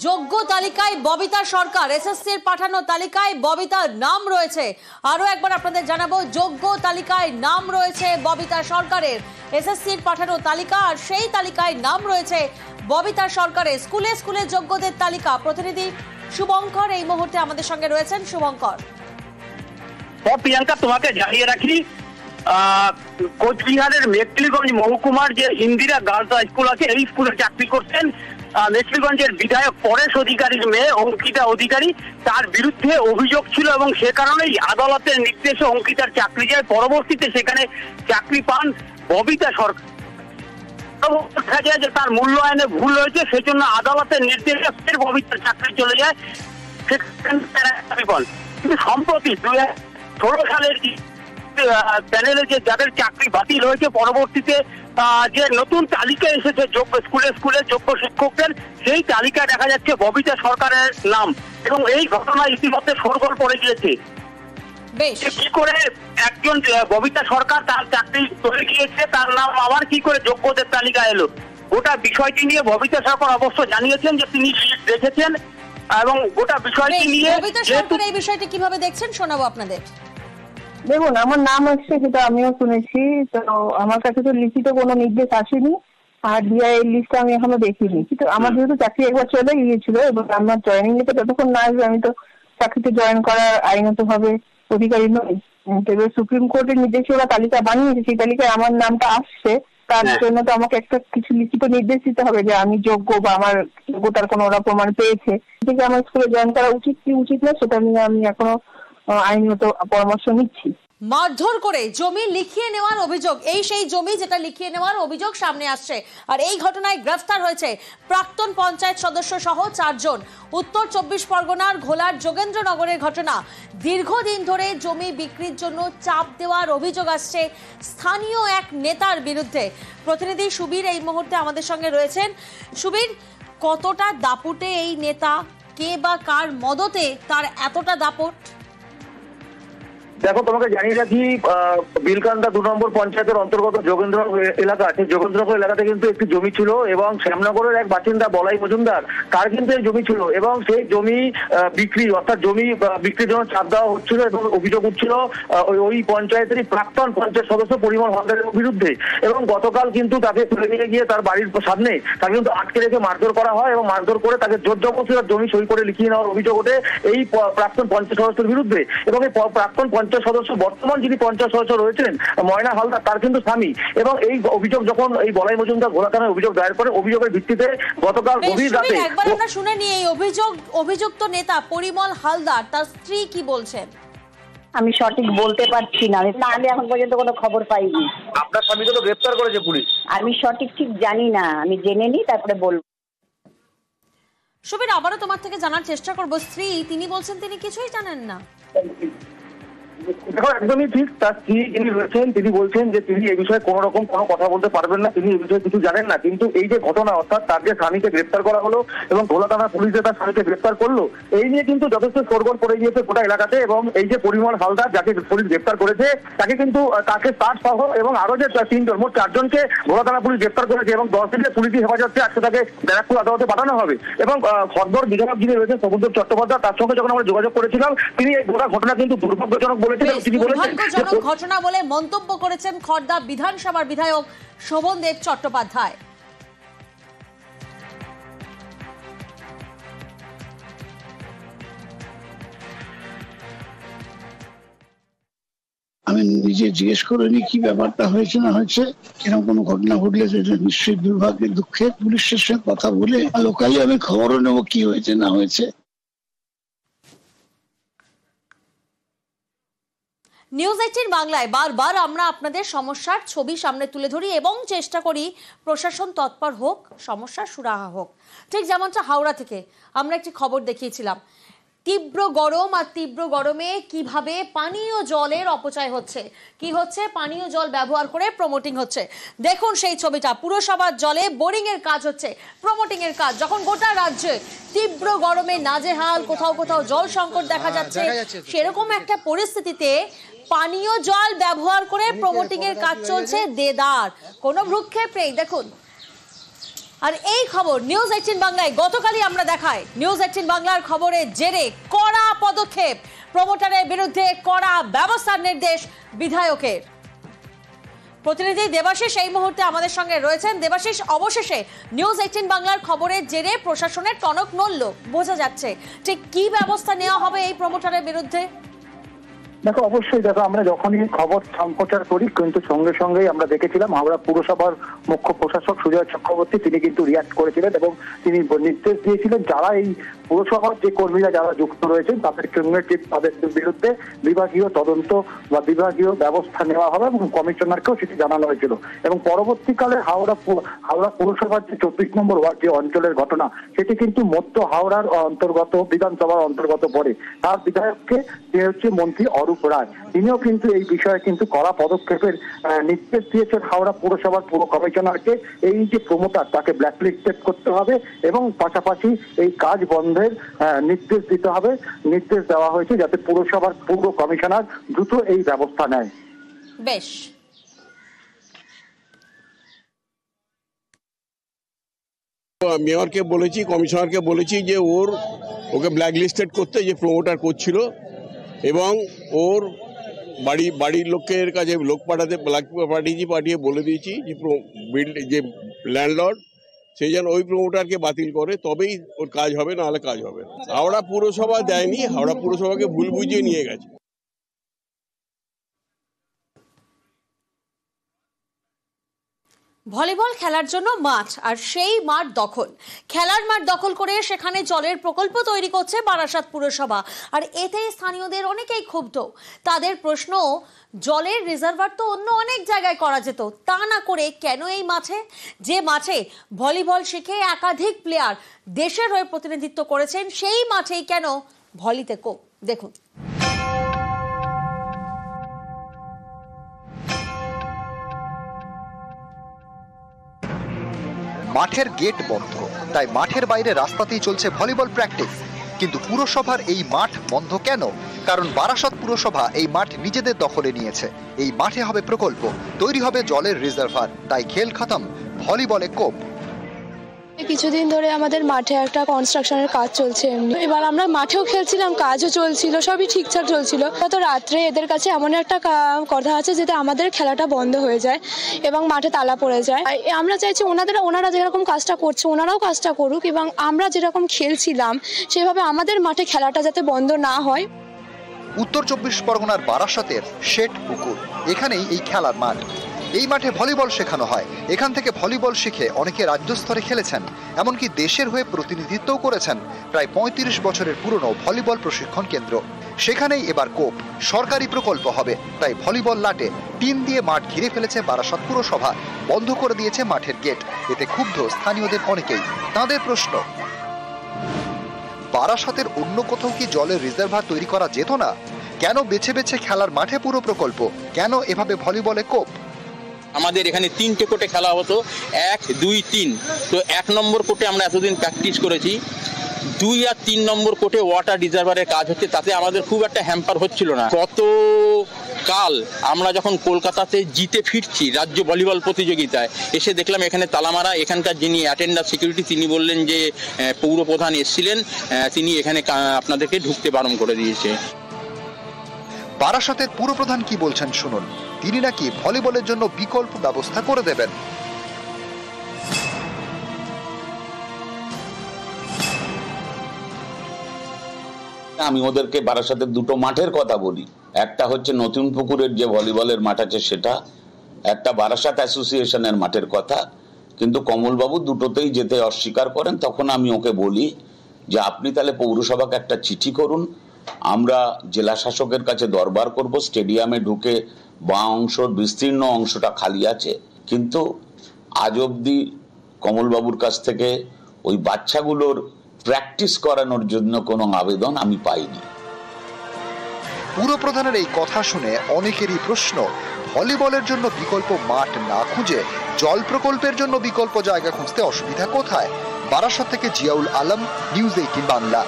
যোগ্য তালিকায় ববিতা সরকার, এসএসসির পাঠানো তালিকায় ববিতার নাম রয়েছে। আরো একবার আপনাদের জানাবো, যোগ্য তালিকায় নাম রয়েছে ববিতা সরকারের, এসএসসির পাঠানো তালিকা, আর সেই তালিকায় নাম রয়েছে ববিতা সরকারের। স্কুলে স্কুলে যোগ্যদের তালিকা। প্রতিনিধি শুভঙ্কর এই মুহূর্তে আমাদের সঙ্গে রয়েছেন। শুভঙ্কর। প্রিয়াঙ্কা, তোমাকে জানিয়ে রাখি, কোচবিহারের মেখলিগঞ্জ মহকুমার যে ইন্দিরা গার্লস হাই স্কুল আছে, এই স্কুলে চাকরি করছেন মেখলিগঞ্জের বিধায়ক পরেশ অধিকারীর মেয়ে অঙ্কিতা অধিকারী। তার বিরুদ্ধে অভিযোগ ছিল এবং সে কারণেই আদালতের নির্দেশে অঙ্কিতার চাকরি যায়। পরবর্তীতে সেখানে চাকরি পান ববিতা সরকার। দেখা যায় যে তার মূল্যায়নে ভুল হয়েছে, সেই জন্য আদালতের নির্দেশে ফের ববিতার চাকরি চলে যায়। কিন্তু সম্প্রতি 2016 সালের প্যানেলে যে যাদের চাকরি বাতিল হয়েছে, পরবর্তীতে যে নতুন তালিকা এসেছে স্কুলে স্কুলে যোগ্য শিক্ষকদের, সেই তালিকা দেখা যাচ্ছে ববিতা সরকারের নাম, এবং এই ঘটনা ইতিমধ্যে শোরগোল পড়ে গিয়েছে। কি করে একজন ববিতা সরকার তার চাকরি চলে গিয়েছে, তার নাম আবার কি করে যোগ্যদের তালিকা এলো? গোটা বিষয়টি নিয়ে ববিতা সরকার অবশ্য জানিয়েছেন যে তিনি দেখেছেন, এবং গোটা বিষয়টি নিয়ে ববিতা সরকার এই বিষয়টি কিভাবে দেখছেন শোনাবো আপনাদের। দেখুন, আমার নাম আসছে সেটা আমিও শুনেছি, তো আমার কাছে তো লিখিত কোনো নির্দেশ আসেনি, আর ডিআই লিস্ট আমি এখনো দেখিনি। কিন্তু আমার যেহেতু চাকরি একবার চলে গিয়েছিল এবং আমার জয়েনিং লেটার যতক্ষণ না আসবে আমি তো চাকরিতে জয়েন করার আইনত ভাবে অধিকারী নই। তবে সুপ্রিম কোর্টের নির্দেশে ওরা তালিকা বানিয়েছে, সেই তালিকায় আমার নামটা আসছে, তার জন্য তো আমাকে একটা কিছু লিখিত নির্দেশ দিতে হবে যে আমি যোগ্য বা আমার যোগ্যতার কোনো ওরা প্রমাণ পেয়েছে। থেকে আমার স্কুলে জয়েন করা উচিত কি উচিত না সেটা নিয়ে আমি এখনো আইনত পরামর্শ নিচ্ছি। মারধর করে জমি লিখিয়ে নেওয়ার অভিযোগ, এই সেই জমি যেটা লিখিয়ে নেওয়ার অভিযোগ সামনে আসছে, আর এই ঘটনায় গ্রেফতার হয়েছে প্রাক্তন পঞ্চায়েত সদস্য সহ 4 জন। উত্তর 24 পরগনার ঘোলার যোগেন্দ্রনগরের ঘটনা। দীর্ঘদিন ধরে জমি বিক্রির জন্য চাপ দেওয়ার অভিযোগ আসছে স্থানীয় এক নেতার বিরুদ্ধে। প্রতিনিধি সুবীর এই মুহূর্তে আমাদের সঙ্গে রয়েছেন। সুবীর, কতটা দাপুটে এই নেতা, কে বা কার মদতে তার এতটা দাপট? দেখো, তোমাকে জানিয়ে রাখি, বিলকান্দা 2 নম্বর পঞ্চায়েতের অন্তর্গত যোগেন্দ্রনগর এলাকা আছে। যোগেন্দ্রনগর এলাকাতে কিন্তু একটি জমি ছিল, এবং শ্যামনগরের এক বাসিন্দা বলাই মজুমদার, তার কিন্তু এই জমি ছিল, এবং সেই জমি বিক্রি অর্থাৎ জমি বিক্রির জন্য চাপ দেওয়া হচ্ছিল, এবং অভিযোগ উঠছিল ওই পঞ্চায়েতেরই প্রাক্তন পঞ্চায়েত সদস্য পরিমল হালদারের বিরুদ্ধে। এবং গতকাল কিন্তু তাকে তুলে নিয়ে গিয়ে তার বাড়ির সামনে তাকে কিন্তু আটকে রেখে মারধর করা হয়, এবং মারধর করে তাকে জোর জবরদস্তি জমি সই করে লিখিয়ে নেওয়ার অভিযোগ ওঠে এই প্রাক্তন পঞ্চায়েত সদস্যের বিরুদ্ধে। এবং এই প্রাক্তন পঞ্চায়েত সদস্য, বর্তমান যিনি পঞ্চায়েত সদস্য রয়েছেন ময়না হালদার, তার কিন্তু স্বামী। এবং এই অভিযোগ যখন এই বলাই মজুমদার ঘোলা থানায় অভিযোগ দায়ের করে, অভিযোগের ভিত্তিতে গতকাল গভীর রাতে একবার আমরা শুনে নিই এই অভিযুক্ত নেতা পরিমল হালদার, তার স্ত্রী কি বলছেন। আমি সঠিক বলতে পারছি না, আমি এখন পর্যন্ত কোনো খবর পাইনি। আপনার স্বামীকে তো গ্রেফতার করেছে পুলিশ। আমি সঠিক ঠিক জানি না, আমি জেনে নিই তারপরে বলবো। সুবীর, আবারও তোমার থেকে জানার চেষ্টা করবো, স্ত্রী তিনি বলছেন তিনি কিছুই জানেন না। দেখো, একদমই ঠিক। তার স্ত্রী যিনি রয়েছেন তিনি বলছেন যে তিনি এই বিষয়ে কোনো রকম কোনো কথা বলতে পারবেন না, তিনি এই বিষয়ে কিছু জানেন না। কিন্তু এই যে ঘটনা, অর্থাৎ তার যে স্বামীকে গ্রেফতার করা হলো এবং ভোলা থানা পুলিশ যে তার স্বামীকে গ্রেফতার করলো, এই নিয়ে কিন্তু যথেষ্ট শোরগোল পড়ে গিয়েছে গোটা এলাকাতে। এবং এই যে পরিমল হালদার যাকে পুলিশ গ্রেফতার করেছে, তাকে কিন্তু তাকে তার সহ এবং আরো যে 3 জন, মোট 4 জনকে ভোলা থানা পুলিশ গ্রেফতার করেছে, এবং 10 দিনের পুলিশি হেফাজতে আজকে তাকে ব্যারাকপুর আদালতে পাঠানো হবে। এবং খর্দর বিধায়ক যিনি রয়েছেন সমুদ্র চট্টোপাধ্যায়, তার সঙ্গে যখন আমরা যোগাযোগ করেছিলাম, তিনি এই গোটা ঘটনা কিন্তু দুর্ভাগ্যজনক বলেছিলেন। তিনি বলেছেন ঘটনা বলে মন্তব্য করেছেন খর্দা বিধানসভার বিধায়ক শোভনদেব চট্টোপাধ্যায়। আমি নিজে জিজ্ঞেস করিনি কি ব্যাপারটা হয়েছে না হয়েছে, কেন কোনো ঘটনা ঘটলে সেটা নিশ্চয়ই দুর্ভাগ্যের দুঃখে পুলিশের সঙ্গে কথা বলে লোকালি আমি খবরও নেবো কি হয়েছে না হয়েছে। নিউজ 18 বাংলায় বারবার আমরা আপনাদের সমস্যার ছবি সামনে তুলে ধরি এবং চেষ্টা করি প্রশাসন তৎপর হোক, সমস্যার সুরাহা হোক। ঠিক যেমনটা হাওড়া থেকে আমরা একটি খবর দেখিয়েছিলাম, তীব্র গরম, আর তীব্র গরমে কিভাবে পানীয় জলের অপচয় হচ্ছে, কি হচ্ছে, পানীয় জল ব্যবহার করে প্রমোটিং হচ্ছে। দেখুন সেই ছবিটা, পুরসভার জলে বোরিং এর কাজ হচ্ছে, প্রমোটিং এর কাজ। যখন গোটা রাজ্যে তীব্র গরমে নাজেহাল, কোথাও কোথাও জল সংকট দেখা যাচ্ছে, সেরকম একটা পরিস্থিতিতে পানীয় জল ব্যবহার করে প্রমোটিং এর কাজ চলছে দেদার, কোনো ভ্রুক্ষেপ নেই। দেখুন আর এই খবর নিউজ 18 বাংলায় গতকালই আমরা দেখাই। নিউজ 18 বাংলার খবরের জেরে কড়া পদক্ষেপ, প্রমোটারের বিরুদ্ধে কড়া ব্যবস্থার নির্দেশ বিধায়কের। প্রতিনিধি দেবাশিস এই মুহূর্তে আমাদের সঙ্গে রয়েছেন। দেবাশিস, অবশেষে নিউজ 18 বাংলার খবরের জেরে প্রশাসনের টনক নড়ল বোঝা যাচ্ছে, ঠিক কি ব্যবস্থা নেওয়া হবে এই প্রমোটারের বিরুদ্ধে? দেখো, অবশ্যই দেখো, আমরা যখনই খবর সম্প্রচার করি কিন্তু সঙ্গে সঙ্গেই আমরা দেখেছিলাম হাওড়া পুরসভার মুখ্য প্রশাসক সুজয় চক্রবর্তী তিনি কিন্তু রিয়াক্ট করেছিলেন এবং তিনি নির্দেশ দিয়েছিলেন যারা এই পুরসভার যে কর্মীরা যারা যুক্ত রয়েছেন তাদের ক্রিমিনাল তাদের বিরুদ্ধে বিভাগীয় তদন্ত বা বিভাগীয় ব্যবস্থা নেওয়া হবে এবং কমিশনারকেও সেটি জানানো হয়েছিল। এবং পরবর্তীকালে হাওড়া পুরসভার যে 24 নম্বর ওয়ার্ড যে অঞ্চলের ঘটনা সেটি কিন্তু মধ্য হাওড়ার অন্তর্গত বিধানসভার অন্তর্গত পড়ে। তার বিধায়ককে যে হচ্ছে মন্ত্রী অরূপ রায়, তিনিও কিন্তু এই বিষয়ে কিন্তু কড়া পদক্ষেপের নির্দেশ দিয়েছেন হাওড়া পুরসভার পুর কমিশনারকে। এই যে প্রমোটার তাকে ব্ল্যাকলিস্টেড করতে হবে এবং পাশাপাশি এই কাজ বন্ধের নির্দেশ দিতে হবে। নির্দেশ দেওয়া হয়েছে যাতে পুরসভার পুর কমিশনার দ্রুত এই ব্যবস্থা নেয়। বেশ, মেয়রকে বলেছি, কমিশনারকে বলেছি যে ওকে ব্ল্যাকলিস্টেড করতে, যে প্রমোটার করছিল, এবং ওর বাড়ির লোকের কাছে লোক পাঠিয়ে বলে দিয়েছি যে ল্যান্ডলর্ড সেই যেন ওই প্রমোটারকে বাতিল করে, তবেই ওর কাজ হবে, নাহলে কাজ হবে না। হাওড়া পুরসভা দেয়নি, হাওড়া পুরসভাকে ভুল বুঝিয়ে নিয়ে গেছে। ভলিবল খেলার জন্য মাঠ, আর সেই মাঠ দখল, খেলার মাঠ দখল করে সেখানে জলের প্রকল্প তৈরি করছে বারাসাত পুরসভা। আর এতে স্থানীয়দের অনেকেই ক্ষুব্ধ। তাদের প্রশ্ন, জলের রিজার্ভার তো অন্য অনেক জায়গায় করা যেত, তা না করে কেন এই মাঠে? যে মাঠে ভলিবল শিখে একাধিক প্লেয়ার দেশের হয়ে প্রতিনিধিত্ব করেছেন, সেই মাঠেই কেন ভলিতে কোপ? দেখুন। মাঠের গেট বন্ধ, তাই মাঠের বাইরে রাস্তাতেই চলছে ভলিবল প্র্যাকটিস। কিন্তু পুরসভার এই মাঠ বন্ধ কেন? কারণ বারাসাত পুরসভা এই মাঠ নিজেদের দখলে নিয়েছে। এই মাঠে হবে প্রকল্প, তৈরি হবে জলের রিজার্ভার, তাই খেল খতম, ভলিবলে কোপ। কিছুদিন ধরে আমাদের মাঠে একটা কনস্ট্রাকশনের কাজ চলছে এমনি, এবার আমরা মাঠেও খেলছিলাম, কাজও চলছিল, সবই ঠিকঠাক চলছিল। গত রাত্রে এদের কাছে এমন একটা কথা আছে যাতে আমাদের খেলাটা বন্ধ হয়ে যায় এবং মাঠে তালা পড়ে যায়। আমরা চাইছি ওনারা যেরকম কাজটা করছে ওনারাও কাজটা করুক, এবং আমরা যেরকম খেলছিলাম সেভাবে আমাদের মাঠে খেলাটা যাতে বন্ধ না হয়। উত্তর 24 পরগনার বারাসাতের শেঠ পুকুর, এখানেই এই খেলার মাঠ। এই মাঠে ভলিবল শেখানো হয়। এখান থেকে ভলিবল শিখে অনেকে রাজ্য স্তরে খেলেছেন, এমনকি দেশের হয়ে প্রতিনিধিত্বও করেছেন। প্রায় 35 বছরের পুরনো ভলিবল প্রশিক্ষণ কেন্দ্র, সেখানেই এবার কোপ। সরকারি প্রকল্প হবে, তাই ভলিবল লাটে টিন দিয়ে মাঠ ঘিরে ফেলেছে বারাসাত পুরসভা, বন্ধ করে দিয়েছে মাঠের গেট। এতে ক্ষুব্ধ স্থানীয়দের অনেকেই। তাদের প্রশ্ন, বারাসাতের অন্য কোথাও কি জলের রিজার্ভার তৈরি করা যেত না? কেন বেছে বেছে খেলার মাঠে পুরো প্রকল্প? কেন এভাবে ভলিবলে কোপ? আমাদের এখানে 3টে কোর্টে খেলা হতো, 1, 2, 3। তো 1 নম্বর কোর্টে আমরা এতদিন প্র্যাকটিস করেছি, 2 আর 3 নম্বর কোর্টে ওয়াটার রিজার্ভারের কাজ হচ্ছে, তাতে আমাদের খুব একটা হ্যাম্পার হচ্ছিল না। গতকাল আমরা যখন কলকাতাতে জিতে ফিরছি রাজ্য ভলিবল প্রতিযোগিতায়, এসে দেখলাম এখানে তালামারা। এখানকার যিনি অ্যাটেন্ডার সিকিউরিটি তিনি বললেন যে পৌর প্রধান এসেছিলেন, তিনি এখানে আপনাদেরকে ঢুকতে বারণ করে দিয়েছে। বারাসাতের পুরপ্রধান কি বলছেন শুনুন। তিনি নাকি ভলিবলের জন্য বিকল্প ব্যবস্থা করে দেবেন। আমি ওদেরকে বারাসাতের 2টো মাঠের কথা বলি। একটা হচ্ছে নতুন পুকুরের যে ভলিবলের মাঠ আছে সেটা, একটা বারাসাত অ্যাসোসিয়েশনের মাঠের কথা। কিন্তু কমলবাবু দুটোতেই যেতে অস্বীকার করেন। তখন আমি ওকে বলি যে আপনি তাহলে পৌরসভাকে একটা চিঠি করুন, আমরা জেলা শাসকের কাছে দরবার করব, স্টেডিয়ামে ঢুকে বাঁ অংশর বিস্তীর্ণ অংশটা খালি আছে। কিন্তু আজ অবধি কমলবাবুর কাছ থেকে ওই বাচ্চাগুলোর প্র্যাকটিস করানোর জন্য কোনো আবেদন আমি পাইনি। পুরপ্রধানের এই কথা শুনে অনেকেরই প্রশ্ন, ভলিবলের জন্য বিকল্প মাঠ না খুঁজে জল প্রকল্পের জন্য বিকল্প জায়গা খুঁজতে অসুবিধা কোথায়? বারাসাত থেকে জিয়াউল আলম, নিউজ 18 বাংলা।